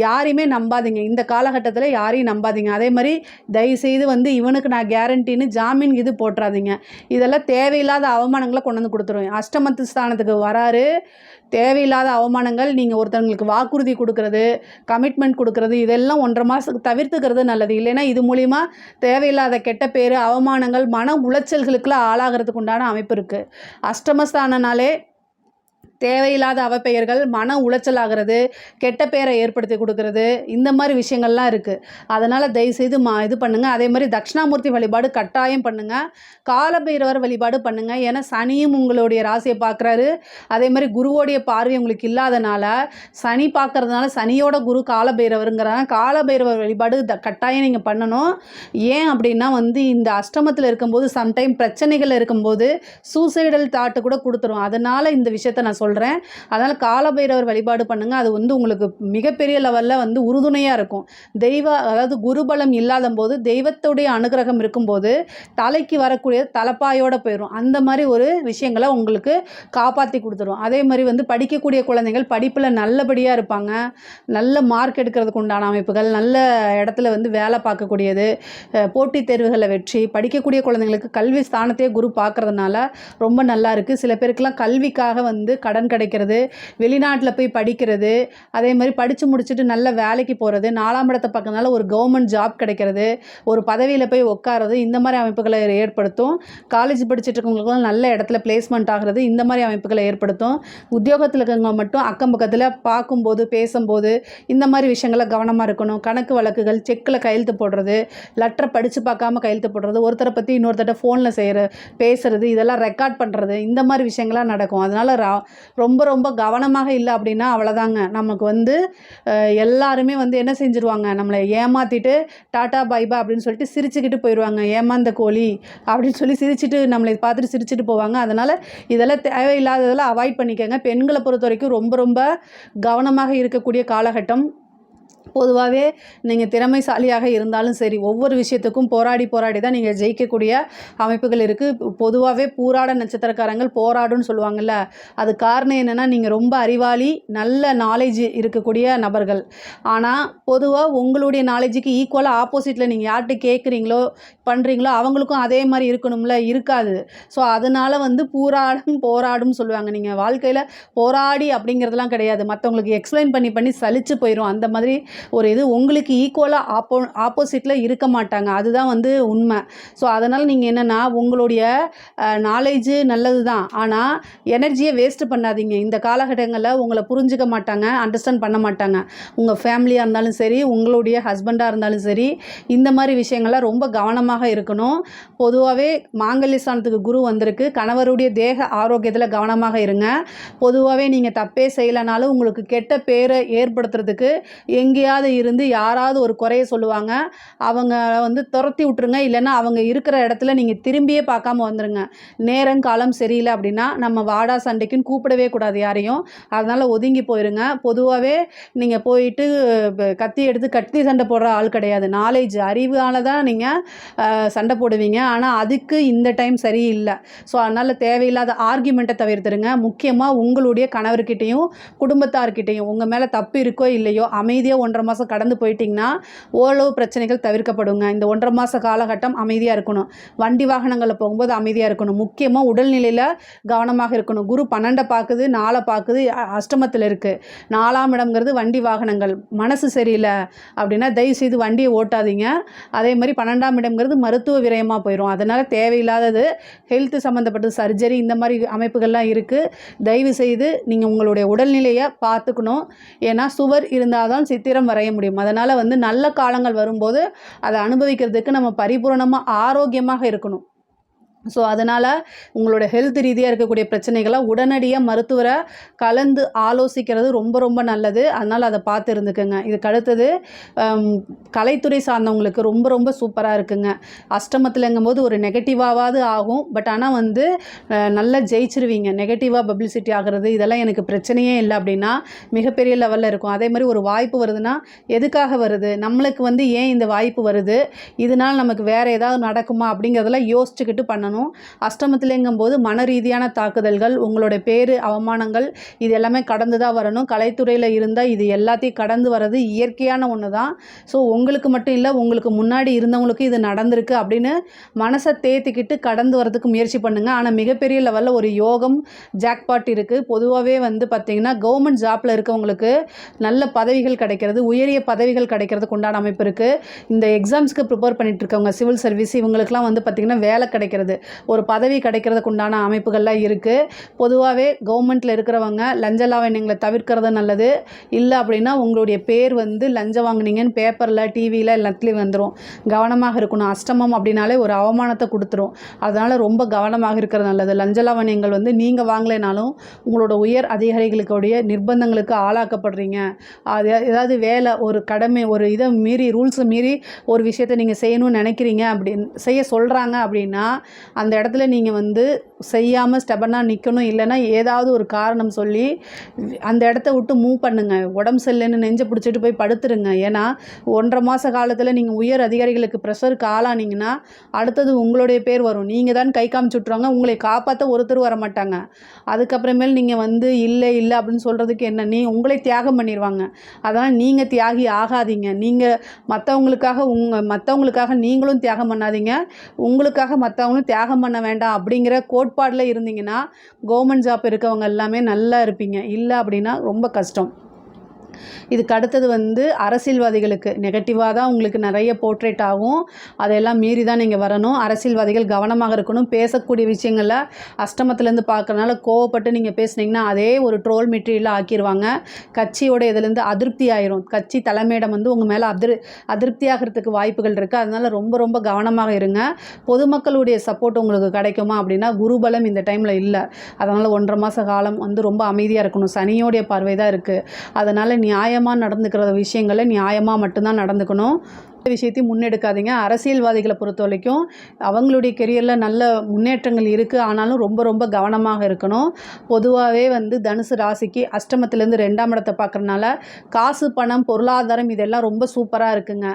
யாரையுமே நம்பாதீங்க. இந்த காலகட்டத்தில் யாரையும் நம்பாதீங்க. அதே மாதிரி தயவுசெய்து வந்து இவனுக்கு நான் கேரண்டின்னு ஜாமீன் இது போட்டுறாதீங்க. இதெல்லாம் தேவையில்லாத அவமானங்களை கொண்டு வந்து கொடுத்துருவேன். அஷ்டமத்து ஸ்தானத்துக்கு வராரு. தேவையில்லாத அவமானங்கள், நீங்கள் ஒருத்தவங்களுக்கு வாக்குறுதி கொடுக்கறது, கமிட்மெண்ட் கொடுக்கறது, இதெல்லாம் 1.5 மாதத்துக்கு தவிர்த்துக்கிறது நல்லது. இல்லைன்னா இது மூலிமா தேவையில்லாத கெட்ட பேர், அவமானங்கள், மன உளைச்சல்களுக்கெல்லாம் ஆளாகிறதுக்கு உண்டான அமைப்பு இருக்குது. அஷ்டமஸ்தானனாலே தேவையில்லாத அவப்பெயர்கள், மன உளைச்சல் ஆகிறது, கெட்ட பெயரை ஏற்படுத்தி கொடுக்கறது, இந்த மாதிரி விஷயங்கள்லாம் இருக்குது. அதனால் தயவுசெய்து இது பண்ணுங்கள். அதே மாதிரி தட்சிணாமூர்த்தி வழிபாடு கட்டாயம் பண்ணுங்கள். காலபைரவர் வழிபாடு பண்ணுங்கள். ஏன்னா சனியும் உங்களுடைய ராசியை பார்க்குறாரு. அதே மாதிரி குருவோடைய பார்வை உங்களுக்கு இல்லாதனால, சனி பார்க்கறதுனால சனியோட குரு காலபைரவருங்கிறாங்க. காலபைரவர் வழிபாடு கட்டாயம் நீங்கள் பண்ணணும். ஏன் அப்படின்னா இந்த அஷ்டமத்தில் இருக்கும்போது சம்டைம் பிரச்சனைகள் இருக்கும்போது சூசைடல் தாட்டு கூட கொடுத்துரும். அதனால் இந்த விஷயத்தை நான் சொல்கிறேன். அதனால் காலபைரவர் வழிபாடு பண்ணுங்கள். அது உங்களுக்கு மிகப்பெரிய லெவலில் உறுதுணையாக இருக்கும். அதாவது குருபலம் இல்லாத போது தெய்வத்துடைய அனுகிரகம் இருக்கும்போது தலைக்கு வரக்கூடிய தலைப்பாயோடு போயிடும். அந்த மாதிரி ஒரு விஷயங்களை உங்களுக்கு காப்பாற்றி கொடுத்துரும். அதே மாதிரி படிக்கக்கூடிய குழந்தைகள் படிப்பில் நல்லபடியாக இருப்பாங்க. நல்ல மார்க் எடுக்கிறதுக்கு உண்டான அமைப்புகள், நல்ல இடத்துல வேலை பார்க்கக்கூடியது, போட்டித் தேர்வுகளில் வெற்றி, படிக்கக்கூடிய குழந்தைங்களுக்கு கல்வி ஸ்தானத்தையே குரு பார்க்குறதுனால ரொம்ப நல்லா இருக்குது. சில பேருக்குலாம் கல்விக்காக கடன் கிடைக்கிறது, வெளிநாட்டில் போய் படிக்கிறது, அதே மாதிரி படித்து முடிச்சுட்டு நல்ல வேலைக்கு போகிறது, 4ஆம் இடத்தை பார்க்கறதுனால ஒரு கவர்மெண்ட் ஜாப் கிடைக்கிறது, ஒரு பதவியில் போய் உட்காறது, இந்த மாதிரி அமைப்புகளை ஏற்படுத்தும். காலேஜ் படிச்சுட்டு இருக்கவங்களுக்குலாம் நல்ல இடத்துல பிளேஸ்மெண்ட் ஆகிறது, இந்த மாதிரி அமைப்புகளை ஏற்படுத்தும். உத்தியோகத்தில் இருக்கவங்க மட்டும் அக்கம் பக்கத்தில் பார்க்கும்போது பேசும்போது இந்த மாதிரி விஷயங்களை கவனமாக இருக்கணும். கணக்கு வழக்குகள், செக்கில் கையெழுத்து போடுறது, லெட்டரை படித்து பார்க்காம கையெழுத்து போடுறது, ஒருத்தரை பற்றி இன்னொருத்தட்ட ஃபோனில் பேசுறது, இதெல்லாம் ரெக்கார்ட் பண்ணுறது, இந்த மாதிரி விஷயங்கள்லாம் நடக்கும். அதனால் ரொம்ப ரொம்ப கவனமாக இல்லை அப்படின்னா அவ்வளோதாங்க. நமக்கு எல்லாருமே என்ன செஞ்சுருவாங்க, நம்மளை ஏமாற்றிட்டு டாட்டா பைபா அப்படின்னு சொல்லிட்டு சிரிச்சுக்கிட்டு போயிடுவாங்க. ஏமாந்த கோழி அப்படின்னு சொல்லி சிரிச்சுட்டு நம்மளை பார்த்துட்டு சிரிச்சுட்டு போவாங்க. அதனால் இதெல்லாம் தேவையில்லாததெல்லாம் அவாய்ட் பண்ணிக்கோங்க. பெண்களை பொறுத்த வரைக்கும் ரொம்ப ரொம்ப கவனமாக இருக்கக்கூடிய காலகட்டம். பொதுவாகவே நீங்கள் திறமைசாலியாக இருந்தாலும் சரி, ஒவ்வொரு விஷயத்துக்கும் போராடி தான் நீங்கள் ஜெயிக்கக்கூடிய அமைப்புகள் இருக்குது. பொதுவாகவே பூராட நட்சத்திரக்காரங்கள் போராடுன்னு சொல்லுவாங்கள்ல, அது காரணம் என்னென்னா நீங்கள் ரொம்ப அறிவாளி, நல்ல நாலேஜ் இருக்கக்கூடிய நபர்கள். ஆனால் பொதுவாக உங்களுடைய நாலேஜுக்கு ஈக்குவலாக ஆப்போசிட்டில் நீங்கள் யார்கிட்ட கேட்குறீங்களோ பண்ணுறீங்களோ அவங்களுக்கும் அதே மாதிரி இருக்கணும்ல, இருக்காது. ஸோ அதனால் போராடும் சொல்லுவாங்க. நீங்கள் வாழ்க்கையில் போராடி அப்படிங்கிறதுலாம் கிடையாது. மற்றவங்களுக்கு எக்ஸ்பிளைன் பண்ணி சலிச்சு போயிடும். அந்த மாதிரி ஒரு இது உங்களுக்கு ஈக்குவலாக ஆப்போசிட்டில் இருக்க மாட்டாங்க. அதுதான் உண்மை. ஸோ அதனால் நீங்கள் என்னென்னா உங்களுடைய நாலேஜு நல்லது தான், ஆனால் எனர்ஜியை வேஸ்ட்டு பண்ணாதீங்க. இந்த காலகட்டங்களில் உங்களை புரிஞ்சுக்க மாட்டாங்க, அண்டர்ஸ்டாண்ட் பண்ண மாட்டாங்க. உங்கள் ஃபேமிலியாக இருந்தாலும் சரி, உங்களுடைய ஹஸ்பண்டாக இருந்தாலும் சரி, இந்த மாதிரி விஷயங்கள்லாம் ரொம்ப கவனமாக இருக்கணும். பொதுவாகவே மாங்கல்ய ஸ்தானத்துக்கு குரு வந்திருக்கு. கணவருடைய தேக ஆரோக்கியத்தில் கவனமாக இருங்க. பொதுவாகவே நீங்கள் தப்பே செய்யலைனாலும் உங்களுக்கு கெட்ட பேரை ஏற்படுத்துறதுக்கு எங்கேயாவது இருந்து யாராவது ஒரு குறைய சொல்லுவாங்க. அவங்க துரத்தி விட்டுருங்க. இல்லைன்னா அவங்க இருக்கிற இடத்துல நீங்கள் திரும்பியே பார்க்காம வந்துடுங்க. நேரம் காலம் சரியில்லை அப்படின்னா நம்ம வாடா சண்டைக்குன்னு கூப்பிடவே கூடாது யாரையும். அதனால் ஒதுங்கி போயிருங்க. பொதுவாகவே நீங்கள் போயிட்டு கத்தி எடுத்து கத்தி சண்டை போடுற ஆள் கிடையாது. நாலேஜ் அறிவால் தான் நீங்கள் சண்டை போடுவீங்க. ஆனால் அதுக்கு இந்த டைம் சரியில்லை. ஸோ அதனால் தேவையில்லாத ஆர்கியூமெண்ட்டை தவிர்த்துருங்க. முக்கியமாக உங்களுடைய கணவர்கிட்டையும் குடும்பத்தார்கிட்டையும் உங்கள் மேலே தப்பு இருக்கோ இல்லையோ அமைதியாக 1.5 மாதம் கடந்து போயிட்டிங்கன்னா ஓரளவு பிரச்சனைகள் தவிர்க்கப்படுங்க. இந்த 1.5 மாத காலகட்டம் அமைதியாக இருக்கணும். வண்டி வாகனங்களில் போகும்போது அமைதியாக இருக்கணும். முக்கியமாக உடல்நிலையில் கவனமாக இருக்கணும். குரு 12 பார்க்குது, 4 பார்க்குது, அஷ்டமத்தில் இருக்குது. 4ஆம் இடம்ங்கிறது வண்டி வாகனங்கள். மனசு சரியில்லை அப்படின்னா தயவுசெய்து வண்டியை ஓட்டாதீங்க. அதே மாதிரி 12ஆம் இடம்ங்கிறது மருத்துவ விரயமாக போயிடும். அதனால் தேவையில்லாதது ஹெல்த்து சம்மந்தப்பட்ட சர்ஜரி இந்த மாதிரி அமைப்புகள்லாம் இருக்குது. தயவு செய்து நீங்கள் உங்களுடைய உடல்நிலையை பார்த்துக்கணும். ஏன்னா சுவர் இருந்தால் தான் சித்திரம் வரைய முடியும். அதனால் நல்ல காலங்கள் வரும்போது அதை அனுபவிக்கிறதுக்கு நம்ம பரிபூரணமாக ஆரோக்கியமாக இருக்கணும். ஸோ அதனால் உங்களோட ஹெல்த் ரீதியாக இருக்கக்கூடிய பிரச்சனைகளை உடனடியாக மருத்துவரை கலந்து ஆலோசிக்கிறது ரொம்ப ரொம்ப நல்லது. அதனால் அதை பார்த்து இருந்துக்குங்க. இதுக்கு அடுத்தது கலைத்துறை சார்ந்தவங்களுக்கு ரொம்ப ரொம்ப சூப்பராக இருக்குங்க. அஷ்டமத்தில்ங்கும்போது ஒரு நெகட்டிவாவது ஆகும். பட் ஆனால் நல்லா ஜெயிச்சிருவீங்க. நெகட்டிவாக பப்ளிசிட்டி ஆகிறது இதெல்லாம் எனக்கு பிரச்சனையே இல்லை அப்படின்னா மிகப்பெரிய லெவலில் இருக்கும். அதே மாதிரி ஒரு வாய்ப்பு வருதுன்னா எதுக்காக வருது, நம்மளுக்கு ஏன் இந்த வாய்ப்பு வருது, இதனால் நமக்கு வேறு ஏதாவது நடக்குமா அப்படிங்கிறதெல்லாம் யோசிச்சுக்கிட்டு பண்ணணும். அஷ்டமத்திலேங்கும்போது மன ரீதியான தாக்குதல்கள், உங்களோட பேரு அவமானங்கள் இது எல்லாமே கடந்து தான் வரணும். கலைத்துறையில் இருந்தால் இது எல்லாத்தையும் கடந்து வர்றது இயற்கையான ஒன்று தான். ஸோ உங்களுக்கு மட்டும் இல்லை, உங்களுக்கு முன்னாடி இருந்தவங்களுக்கு இது நடந்திருக்கு அப்படின்னு மனசை தேத்திக்கிட்டு கடந்து வரதுக்கு முயற்சி பண்ணுங்கள். ஆனால் மிகப்பெரிய லெவலில் ஒரு யோகம் ஜாக்பாட் இருக்குது. பொதுவாகவே பார்த்திங்கன்னா கவர்மெண்ட் ஜாப்பில் இருக்கவங்களுக்கு நல்ல பதவிகள் கிடைக்கிறது, உயரிய பதவிகள் கிடைக்கிறதுக்கு உண்டான அமைப்பு இருக்குது. இந்த எக்ஸாம்ஸ்க்கு ப்ரிப்பேர் பண்ணிட்டு இருக்கவங்க சிவில் சர்வீஸ் இவங்களுக்குலாம் பார்த்திங்கன்னா வேலை கிடைக்கிறது. ஒரு பதவி கிடைக்கிறதுக்கு உண்டான அமைப்புகள்லாம் இருக்குது. பொதுவாகவே கவர்மெண்ட்டில் இருக்கிறவங்க லஞ்ச லாவண்யங்களை தவிர்க்கிறது நல்லது. இல்லை அப்படின்னா உங்களுடைய பேர் வந்து லஞ்சம் வாங்குனீங்கன்னு பேப்பரில் டிவியில் எல்லாத்துலேயும் வந்துடும். கவனமாக இருக்கணும். அஷ்டமம் அப்படின்னாலே ஒரு அவமானத்தை கொடுத்துரும். அதனால் ரொம்ப கவனமாக இருக்கிறது நல்லது. லஞ்ச லாவண்யங்கள் வந்து நீங்கள் வாங்கலைனாலும் உங்களோட உயர் அதிகாரிகளுடைய நிர்பந்தங்களுக்கு ஆளாக்கப்படுறீங்க. அது ஏதாவது வேலை ஒரு கடமை ஒரு இதை மீறி ரூல்ஸை மீறி ஒரு விஷயத்தை நீங்கள் செய்யணும்னு நினைக்கிறீங்க அப்படின்னு செய்ய சொல்கிறாங்க அப்படின்னா அந்த இடத்துல நீங்கள் வந்து செய்யாமல் ஸ்டெபனாக நிற்கணும். இல்லைன்னா ஏதாவது ஒரு காரணம் சொல்லி அந்த இடத்த விட்டு மூவ் பண்ணுங்கள். உடம்பு சரியில்லைன்னு நெஞ்சை பிடிச்சிட்டு போய் படுத்துருங்க. ஏன்னா 1.5 மாத காலத்தில் நீங்கள் உயர் அதிகாரிகளுக்கு ப்ரெஷருக்கு ஆளானீங்கன்னா அடுத்தது உங்களுடைய பேர் வரும். நீங்கள் தான் கை காமிச்சு விட்ருவாங்க. உங்களை காப்பாற்ற ஒருத்தர் வர மாட்டாங்க. அதுக்கப்புறமேல் நீங்கள் வந்து இல்லை இல்லை அப்படின்னு சொல்கிறதுக்கு என்ன, உங்களை தியாகம் பண்ணிடுவாங்க. அதனால் நீங்கள் தியாகி ஆகாதீங்க. நீங்கள் மற்றவங்களுக்காக நீங்களும் தியாகம் பண்ணாதீங்க. உங்களுக்காக மற்றவங்களும் தியாகம் பண்ண வேண்டாம் அப்படிங்கிற கோட்பாடில் இருந்தீங்கன்னா கவர்மெண்ட் ஜாப் இருக்கவங்க எல்லாமே நல்லா இருப்பீங்க. இல்லை அப்படின்னா ரொம்ப கஷ்டம். இதுக்கு அடுத்தது வந்து அரசியல்வாதிகளுக்கு நெகட்டிவாக தான் உங்களுக்கு நிறைய போர்ட்ரேட் ஆகும். அதையெல்லாம் மீறி தான் நீங்கள் வரணும். அரசியல்வாதிகள் கவனமாக இருக்கணும். பேசக்கூடிய விஷயங்களில் அஷ்டமத்துலேருந்து பார்க்கறனால கோவப்பட்டு நீங்கள் பேசுனீங்கன்னா அதே ஒரு ட்ரோல் மெட்டீரியலாக ஆக்கிடுவாங்க. கட்சியோட இதுலேருந்து அதிருப்தி ஆயிரும். கட்சி தலைமையிடம் வந்து உங்கள் மேலே அதிருப்தி ஆகிறதுக்கு வாய்ப்புகள் இருக்குது. அதனால் ரொம்ப ரொம்ப கவனமாக இருங்க. பொதுமக்களுடைய சப்போர்ட் உங்களுக்கு கிடைக்குமா அப்படின்னா குருபலம் இந்த டைமில் இல்லை. அதனால் 1.5 மாத காலம் வந்து ரொம்ப அமைதியாக இருக்கணும். சனியோடைய பார்வை தான் இருக்குது. அதனால் நியாயமாக நடந்துக்கிற விஷயங்களை நியாயமாக மட்டும்தான் நடந்துக்கணும். விஷயத்தையும் முன்னெடுக்காதீங்க. அரசியல்வாதிகளை பொறுத்த வரைக்கும் அவங்களுடைய கெரியரில் நல்ல முன்னேற்றங்கள் இருக்குது. ஆனாலும் ரொம்ப ரொம்ப கவனமாக இருக்கணும். பொதுவாகவே வந்து தனுசு ராசிக்கு அஷ்டமத்திலேருந்து 2ஆம் இடத்தை பார்க்குறதுனால காசு பணம் பொருளாதாரம் இதெல்லாம் ரொம்ப சூப்பராக இருக்குங்க.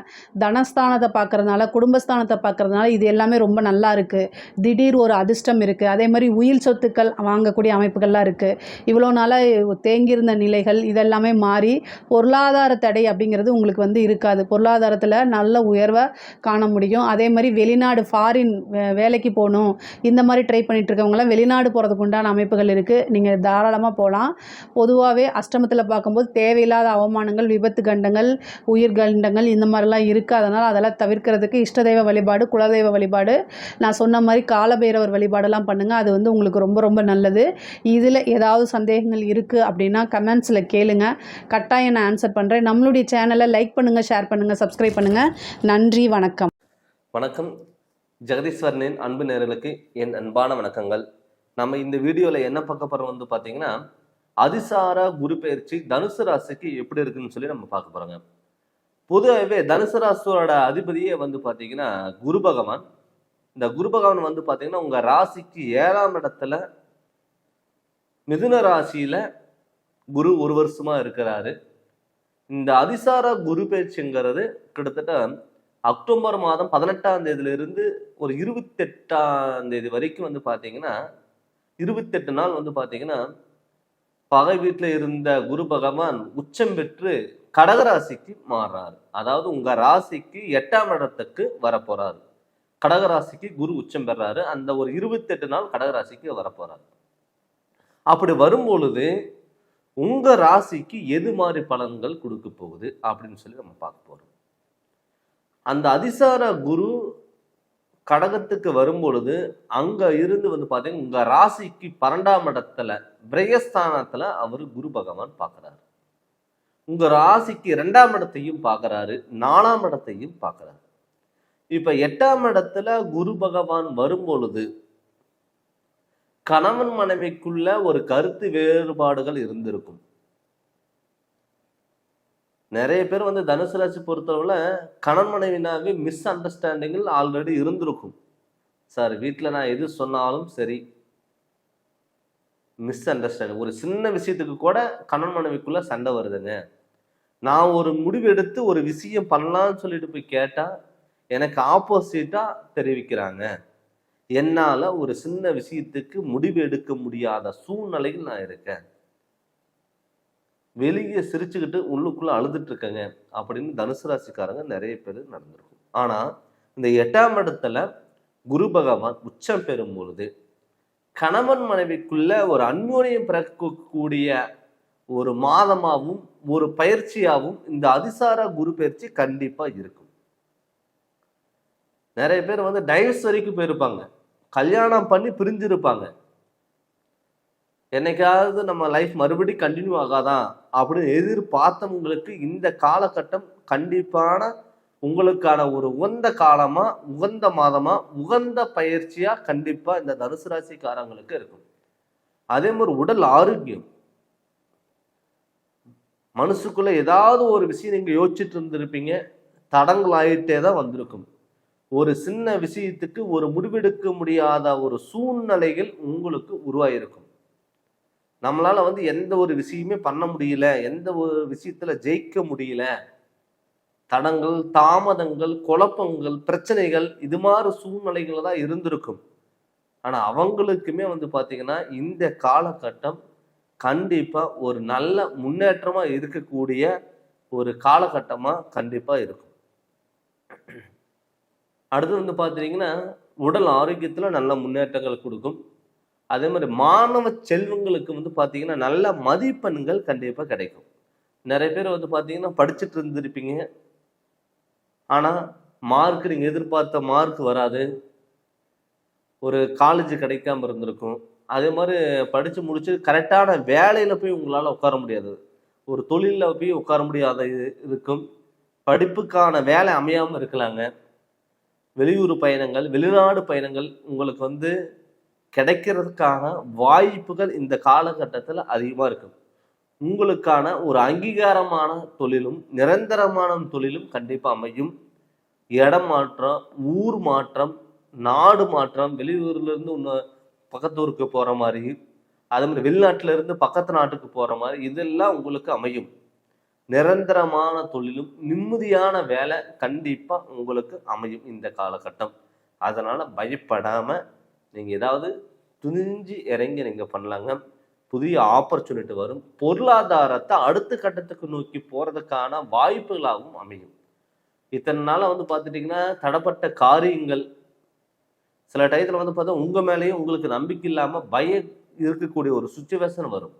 தனஸ்தானத்தை பார்க்குறதுனால குடும்பஸ்தானத்தை பார்க்குறதுனால இது எல்லாமே ரொம்ப நல்லா இருக்குது. திடீர் ஒரு அதிர்ஷ்டம் இருக்குது. அதே மாதிரி உயில் சொத்துக்கள் வாங்கக்கூடிய அமைப்புகள்லாம் இருக்குது. இவ்வளோ நாளாக தேங்கியிருந்த நிலைகள் இதெல்லாமே மாறி பொருளாதார தடை அப்படிங்கிறது உங்களுக்கு வந்து இருக்காது. பொருளாதாரத்தில் நல்ல உயர்வை காண முடியும். அதே மாதிரி வெளிநாடு ஃபாரின் வேலைக்கு போகணும் இந்த மாதிரி ட்ரை பண்ணிட்டு இருக்கவங்களாம் வெளிநாடு போகிறதுக்கு உண்டான அமைப்புகள் இருக்குது. நீங்கள் தாராளமாக போகலாம். பொதுவாகவே அஷ்டமத்தில் பார்க்கும்போது தேவையில்லாத அவமானங்கள், விபத்து கண்டங்கள், உயிர் கண்டங்கள் இந்த மாதிரிலாம் இருக்குது. அதனால் அதெல்லாம் தவிர்க்கிறதுக்கு இஷ்டதெய்வ வழிபாடு, குலதெய்வ வழிபாடு, நான் சொன்ன மாதிரி காலபைரவர் வழிபாடெல்லாம் பண்ணுங்கள். அது வந்து உங்களுக்கு ரொம்ப ரொம்ப நல்லது. இதில் ஏதாவது சந்தேகங்கள் இருக்குது அப்படின்னா கமெண்ட்ஸில் கேளுங்க. கட்டாயம் நான் ஆன்சர் பண்ணுறேன். நம்மளுடைய சேனலை லைக் பண்ணுங்கள், ஷேர் பண்ணுங்கள், சப்ஸ்கிரைப் பண்ணுங்கள். நன்றி, வணக்கம். வணக்கம். ஜெகதீஸ்வரனின் அன்பு நேயர்களுக்கு என் அன்பான வணக்கங்கள். நம்ம இந்த வீடியோவில் என்ன பார்க்க போகிறோம் வந்து பார்த்தீங்கன்னா அதிசார குரு பயிற்சி தனுசு ராசிக்கு எப்படி இருக்குன்னு சொல்லி நம்ம பார்க்க போகிறோங்க. பொதுவாகவே தனுசு ராசியோட அதிபதியே வந்து பார்த்தீங்கன்னா குரு பகவான். இந்த குரு பகவான் வந்து பார்த்தீங்கன்னா உங்கள் ராசிக்கு 7ஆம் இடத்துல மிதுன ராசியில் குரு ஒரு வருஷமாக இருக்கிறாரு. இந்த அதிசார குரு பயிற்சிங்கிறது கிட்டத்தட்ட அக்டோபர் மாதம் 18ஆம் தேதியிலிருந்து ஒரு 28ஆம் தேதி வரைக்கும் வந்து பார்த்தீங்கன்னா 28 நாள் வந்து பார்த்தீங்கன்னா பகை வீட்டில் இருந்த குரு பகவான் உச்சம் பெற்று கடகராசிக்கு மாறுறாரு. அதாவது உங்க ராசிக்கு 8ஆம் இடத்துக்கு வரப்போறாரு. கடகராசிக்கு குரு உச்சம் பெறாரு. அந்த ஒரு 28 நாள் கடகராசிக்கு வரப்போறாரு. அப்படி வரும்பொழுது உங்க ராசிக்கு எது மாதிரி பலன்கள் கொடுக்க போகுது அப்படின்னு சொல்லி நம்ம பார்க்க போறோம். அந்த அதிசார குரு கடகத்துக்கு வரும்பொழுது அங்க இருந்து வந்து பார்த்தீங்கன்னா உங்க ராசிக்கு 12ஆம் இடத்துல பிரயஸ்தானத்துல அவர் குரு பகவான் பார்க்கிறாரு. உங்க ராசிக்கு 2ஆம் இடத்தையும் பார்க்கிறாரு, 4ஆம் இடத்தையும் பார்க்கிறாரு. இப்ப 8ஆம் இடத்துல குரு பகவான் வரும்பொழுது கணவன் மனைவிக்குள்ள ஒரு கருத்து வேறுபாடுகள் இருந்திருக்கும். நிறைய பேர் வந்து தனுசு ராசி பொறுத்தவரை கணவன் மனைவினாவே மிஸ் அண்டர்ஸ்டாண்டிங்கில் ஆல்ரெடி இருந்திருக்கும். சார் வீட்டில் நான் எது சொன்னாலும் சரி மிஸ் அண்டர்ஸ்டாண்டிங், ஒரு சின்ன விஷயத்துக்கு கூட கணவன் மனைவிக்குள்ள சண்டை வருதுங்க. நான் ஒரு முடிவு எடுத்து ஒரு விஷயம் பண்ணலான்னு சொல்லிட்டு போய் கேட்டா எனக்கு ஆப்போசிட்டா தெரிவிக்கிறாங்க. என்னால ஒரு சின்ன விஷயத்துக்கு முடிவு எடுக்க முடியாத சூழ்நிலையில் நான் இருக்கேன். வெளியே சிரிச்சுக்கிட்டு உள்ளுக்குள்ள அழுதுட்டு இருக்கேங்க அப்படின்னு தனுசு ராசிக்காரங்க நிறைய பேர் நடந்திருக்கும். ஆனா இந்த 8ஆம் இடத்துல குரு பகவான் உச்சம் பெறும் பொழுது கணவன் மனைவிக்குள்ள ஒரு அந்யோன்யம் பிறக்கக்கூடிய ஒரு மாதமாகவும் ஒரு பயிற்சியாகவும் இந்த அதிசார குரு பயிற்சி கண்டிப்பா இருக்கும். நிறைய பேர் வந்து டைவர்ஸ் வரைக்கும் போயிருப்பாங்க. கல்யாணம் பண்ணி பிரிஞ்சிருப்பாங்க. என்னைக்காவது நம்ம லைஃப் மறுபடியும் கண்டினியூ ஆகாதான் அப்படின்னு எதிர்பார்த்தவங்களுக்கு இந்த காலகட்டம் கண்டிப்பான உங்களுக்கான ஒரு உகந்த காலமா, உகந்த மாதமா, உகந்த பயிற்சியா கண்டிப்பா இந்த தனுசு ராசிக்காரங்களுக்கு இருக்கும். அதே மாதிரி உடல் ஆரோக்கியம், மனசுக்குள்ள ஏதாவது ஒரு விஷயம் நீங்க யோசிச்சுட்டு இருந்திருப்பீங்க, தடங்கள் ஆயிட்டே தான் வந்திருக்கும். ஒரு சின்ன விஷயத்துக்கு ஒரு முடிவெடுக்க முடியாத ஒரு சூழ்நிலைகள் உங்களுக்கு உருவாயிருக்கும். நம்மளால எந்த ஒரு விஷயமே பண்ண முடியல, எந்த ஒரு விஷயத்துல ஜெயிக்க முடியல, தடங்கள், தாமதங்கள், குழப்பங்கள், பிரச்சனைகள், இது மாதிரி சூழ்நிலைகள் தான் இருந்திருக்கும். ஆனா அவங்களுக்குமே பாத்தீங்கன்னா இந்த காலகட்டம் கண்டிப்பா ஒரு நல்ல முன்னேற்றமா இருக்கக்கூடிய ஒரு காலகட்டமா கண்டிப்பா இருக்கும். அடுத்து பாத்தீங்கன்னா உடல் ஆரோக்கியத்துல நல்ல முன்னேற்றங்கள் கொடுக்கும். அதே மாதிரி மாணவ செல்வங்களுக்கு பாத்தீங்கன்னா நல்ல மதிப்பெண்கள் கண்டிப்பா கிடைக்கும். நிறைய பேர் பாத்தீங்கன்னா படிச்சுட்டு இருந்திருப்பீங்க, ஆனா மார்க் நீங்க எதிர்பார்த்த மார்க் வராது. ஒரு காலேஜ் கிடைக்காம இருந்திருக்கும். அதே மாதிரி படிச்சு முடிச்சு கரெக்டான வேலையில போய் உங்களால உட்கார முடியாது. ஒரு தொழில போய் உட்கார முடியாத இருக்கும். படிப்புக்கான வேலை அமையாம இருக்கலாங்க. வெளியூர் பயணங்கள், வெளிநாடு பயணங்கள் உங்களுக்கு கிடைக்கிறதுக்கான வாய்ப்புகள் இந்த காலகட்டத்தில் அதிகமா இருக்கும். உங்களுக்கான ஒரு அங்கீகாரமான தொழிலும் நிரந்தரமான தொழிலும் கண்டிப்பா அமையும். இடம் மாற்றம், ஊர் மாற்றம், நாடு மாற்றம், வெளியூர்ல இருந்து பக்கத்து ஊருக்கு போற மாதிரி, அதே மாதிரி வெளிநாட்டுல இருந்து பக்கத்து நாட்டுக்கு போற மாதிரி இதெல்லாம் உங்களுக்கு அமையும். நிரந்தரமான தொழிலும் நிம்மதியான வேலை கண்டிப்பா உங்களுக்கு அமையும் இந்த காலகட்டம். அதனால பயப்படாம நீங்க ஏதாவது துணிஞ்சு இறங்கி நீங்க பண்ணலாங்க. புதிய ஆப்பர்ச்சுனிட்டி வரும். பொருளாதாரத்தை அடுத்த கட்டத்துக்கு நோக்கி போறதுக்கான வாய்ப்புகளாகவும் அமையும். இத்தனை நாள பார்த்துட்டீங்கன்னா தடப்பட்ட காரியங்கள் சில டயத்துல பார்த்தா உங்க மேலேயும் உங்களுக்கு நம்பிக்கை இல்லாம பயம் இருக்கக்கூடிய ஒரு சுச்சுவேஷன் வரும்.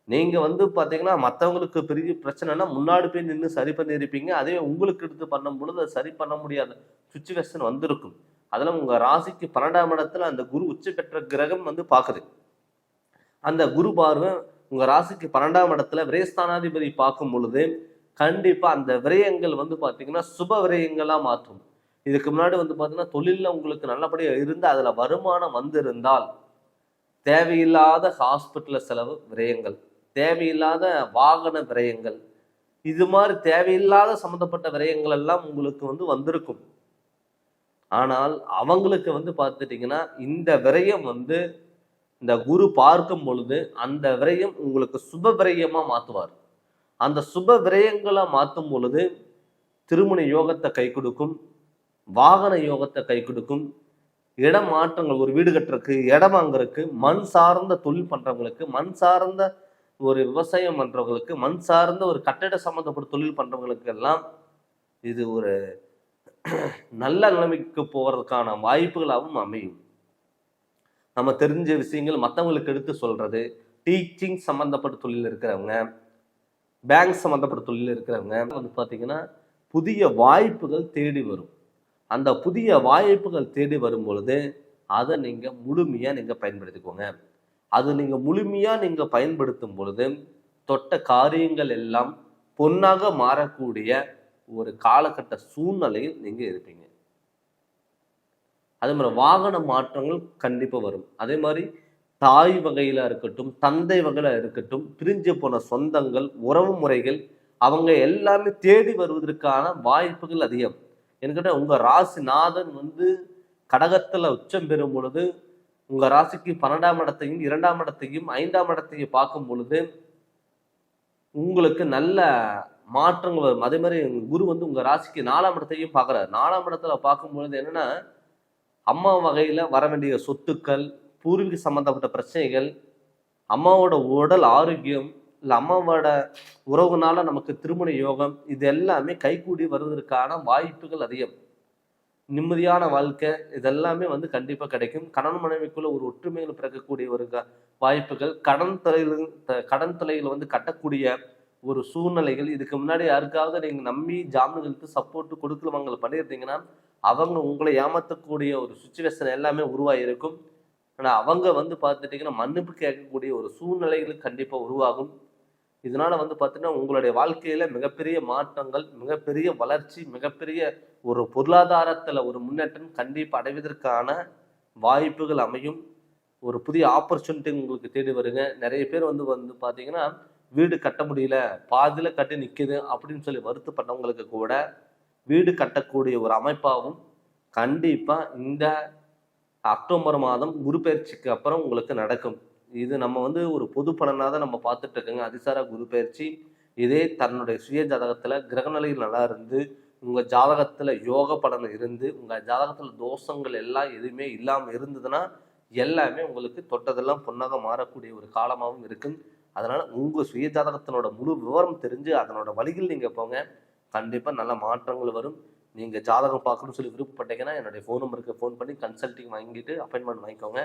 நீங்க பார்த்தீங்கன்னா மற்றவங்களுக்கு பெரிய பிரச்சனைனா முன்னாடி போய் நின்று சரி பண்ணியிருப்பீங்க. அதே உங்களுக்கு எடுத்து பண்ணும் பொழுது அதை சரி பண்ண முடியாத சுச்சுவேஷன் வந்திருக்கும். அதெல்லாம் உங்க ராசிக்கு 12ஆம் இடத்துல அந்த குரு உச்ச பெற்ற கிரகம் பாக்குது. அந்த குரு பார்வை உங்க ராசிக்கு 12ஆம் இடத்துல விரயஸ்தானாதிபதி பார்க்கும் பொழுது கண்டிப்பா அந்த விரயங்கள் பாத்தீங்கன்னா சுப விரயங்களா மாற்றும். இதுக்கு முன்னாடி பாத்தீங்கன்னா தொழில்ல உங்களுக்கு நல்லபடியா இருந்து அதுல வருமானம் வந்திருந்தால் தேவையில்லாத ஹாஸ்பிட்டல் செலவு விரயங்கள், தேவையில்லாத வாகன விரயங்கள், இது மாதிரி தேவையில்லாத சம்பந்தப்பட்ட விரயங்கள் எல்லாம் உங்களுக்கு வந்திருக்கும். ஆனால் அவங்களுக்கு பார்த்துட்டீங்கன்னா இந்த விரயம் இந்த குரு பார்க்கும் பொழுது அந்த விரயம் உங்களுக்கு சுப விரயமா மாத்துவார். அந்த சுப விரயங்களை மாற்றும் பொழுது திருமண யோகத்தை கை கொடுக்கும், வாகன யோகத்தை கை கொடுக்கும், இடம் மாற்றங்கள், ஒரு வீடு கட்டுறதுக்கு, இடம் வாங்குறதுக்கு, மண் சார்ந்த தொழில் பண்றவங்களுக்கு, மண் சார்ந்த ஒரு விவசாயம் பண்றவங்களுக்கு, மண் சார்ந்த ஒரு கட்டட சம்பந்தப்பட்ட தொழில் பண்றவங்களுக்கு எல்லாம் இது ஒரு நல்ல நிலைமைக்கு போறதுக்கான வாய்ப்புகளாகவும் அமையும். நம்ம தெரிஞ்ச விஷயங்கள் மற்றவங்களுக்கு எடுத்து சொல்றது, டீச்சிங் சம்பந்தப்பட்ட தொழில் இருக்கிறவங்க, பேங்க் சம்பந்தப்பட்ட தொழில் இருக்கிறவங்க பார்த்தீங்கன்னா புதிய வாய்ப்புகள் தேடி வரும். அந்த புதிய வாய்ப்புகள் தேடி வரும் பொழுது அதை நீங்க முழுமையா நீங்க பயன்படுத்திக்கோங்க. அது நீங்க முழுமையா நீங்க பயன்படுத்தும் பொழுது தொட்ட காரியங்கள் எல்லாம் பொன்னாக மாறக்கூடிய ஒரு காலகட்ட சூழ்நிலையில் நீங்க இருப்பீங்க. அதே மாதிரி வாகன மாற்றங்கள் கண்டிப்பா வரும். அதே மாதிரி தாய் வகையில இருக்கட்டும், தந்தை வகையில இருக்கட்டும், பிரிஞ்சு போன சொந்தங்கள், உறவு முறைகள், அவங்க எல்லாமே தேடி வருவதற்கான வாய்ப்புகள் அதிகம். என்கிட்ட உங்க ராசிநாதன் கடகத்துல உச்சம் பெறும் பொழுது உங்க ராசிக்கு 12ஆம் இடத்தையும் 2ஆம் இடத்தையும் 5ஆம் இடத்தையும் பார்க்கும் பொழுது உங்களுக்கு நல்ல மாற்றங்கள் வரும். அதே மாதிரி குரு உங்க ராசிக்கு 4ஆம் இடத்தையும் பார்க்குறாரு. 4ஆம் இடத்துல பார்க்கும் பொழுது என்னன்னா அம்மா வகையில வர வேண்டிய சொத்துக்கள், பூர்வீக சம்பந்தப்பட்ட பிரச்சனைகள், அம்மாவோட உடல் ஆரோக்கியம், இல்லை அம்மாவோட உறவுனால நமக்கு திருமண யோகம், இது எல்லாமே கைகூடி வருவதற்கான வாய்ப்புகள் அதிகம். நிம்மதியான வாழ்க்கை இதெல்லாமே கண்டிப்பா கிடைக்கும். கணவன் மனைவிக்குள்ள ஒரு ஒற்றுமைகள் பிறக்கக்கூடிய ஒரு வாய்ப்புகள், கடன் தொலைகள் கட்டக்கூடிய ஒரு சூழ்நிலைகள். இதுக்கு முன்னாடி யாருக்காவது நீங்க நம்பி ஜாமீன்களுக்கு சப்போர்ட் கொடுக்கல வாங்கல் பண்ணியிருந்தீங்கன்னா அவங்க உங்களை ஏமாற்றக்கூடிய ஒரு சுச்சுவேஷன் எல்லாமே உருவாகிருக்கும். ஆனால் அவங்க வந்து பார்த்துட்டிங்கன்னா மன்னிப்பு கேட்கக்கூடிய ஒரு சூழ்நிலைகள் கண்டிப்பாக உருவாகும். இதனால வந்து பார்த்தீங்கன்னா உங்களுடைய வாழ்க்கையில மிகப்பெரிய மாற்றங்கள், மிகப்பெரிய வளர்ச்சி, மிகப்பெரிய ஒரு பொருளாதாரத்துல ஒரு முன்னேற்றம் கண்டிப்பா அடைவதற்கான வாய்ப்புகள் அமையும். ஒரு புதிய ஆப்பர்ச்சுனிட்டி உங்களுக்கு தேடி வருங்க. நிறைய பேர் வந்து வந்து பார்த்தீங்கன்னா வீடு கட்ட முடியல, பாதியில கட்டி நிக்குது அப்படின்னு சொல்லி வருத்தப்பட்டவங்களுக்கு கூட வீடு கட்டக்கூடிய ஒரு அமைப்பாகவும் கண்டிப்பா இந்த அக்டோபர் மாதம் குரு பயிற்சிக்கு அப்புறம் உங்களுக்கு நடக்கும். இது நம்ம வந்து ஒரு பொது பலனாக தான் நம்ம பார்த்துட்டு இருக்கோங்க. அதிசார குரு பயிற்சி இதே தன்னுடைய சுய ஜாதகத்துல கிரகநிலையில் நல்லா இருந்து, உங்க ஜாதகத்துல யோக பலன் இருந்து, உங்க ஜாதகத்துல தோஷங்கள் எல்லாம் எதுவுமே இல்லாம இருந்ததுன்னா எல்லாமே உங்களுக்கு தொட்டதெல்லாம் பொன்னாக மாறக்கூடிய ஒரு காலமாகவும் இருக்கும். அதனால உங்க சுய ஜாதகத்தினோட முழு விவரம் தெரிஞ்சு அதனோட வழியில் நீங்க போங்க. கண்டிப்பா நல்ல மாற்றங்கள் வரும். நீங்க ஜாதகம் பார்க்கணும்னு சொல்லி விருப்பப்பட்டீங்கன்னா என்னுடைய ஃபோன் நம்பருக்கு ஃபோன் பண்ணி கன்சல்டிங் வாங்கிட்டு அப்பாயின்மெண்ட் வாங்கிக்கோங்க.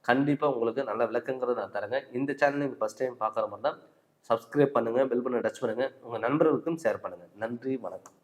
கண்டிப்பா உங்களுக்கு நல்ல விளக்கங்கிறத நான் தரேங்க. இந்த சேனல் நீங்க ஃபர்ஸ்ட் டைம் பார்க்குற மாதிரி தான் சப்ஸ்கிரைப் பண்ணுங்க, பெல் பட்டனை டச் பண்ணுங்க, உங்க நண்பர்களுக்கும் ஷேர் பண்ணுங்க. நன்றி, வணக்கம்.